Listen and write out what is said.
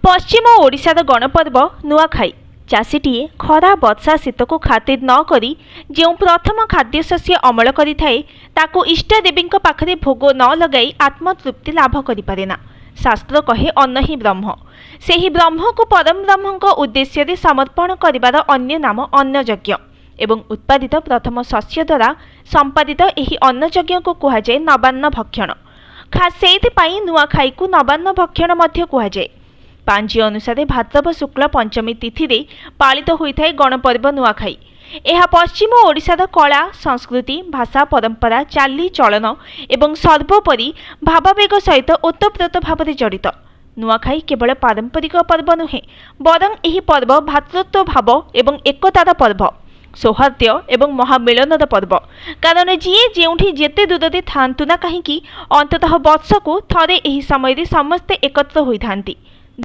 पश्चिम ओडिशार गणपर्व नुआखाई चाषीटीए खरा वर्षा शीत को खातिर नक जो प्रथम खाद्यशस्य अमल करिथाए ताकू इष्टदेवी पाखरे भोग न लगाई आत्मतृप्ति लाभ करिपारेना। शास्त्र कहे अन्न ही ब्रह्म। सेही ब्रह्म को परम ब्रह्म उद्देश्य समर्पण करिवार अन्य नाम अन्नयज्ञ एवं उत्पादित प्रथम शस्य द्वारा संपादित एही अन्नयज्ञ को कुहाଯାଏ नवान्न भक्षण। खास सेइथिपाई नुआखाई को नवान्न भक्षण मध्य कुहाଯାଏ। पांजी अनुसार भाद्रव शुक्ल पंचमी तिथि रे पालित होइथाए गणपर्व नुआखाई। यह पश्चिम ओडिशार कला संस्कृति भाषा परंपरा चाली चलन एवं सर्वोपरि भावावेग सहित ओतप्रोत भाव में जड़ित। नुआखाई केवल पारंपरिक पर्व नुहे बरं एही पर्व भातृत्व भाव एवं एकतार पर्व, सौहार्द्य एवं महामिलनर पर्व। कारण जीए जेउठी जेते दूर थांतु ना कहीं अंततः वर्ष को थरे एही समय समस्ते एकत्र होइथांती।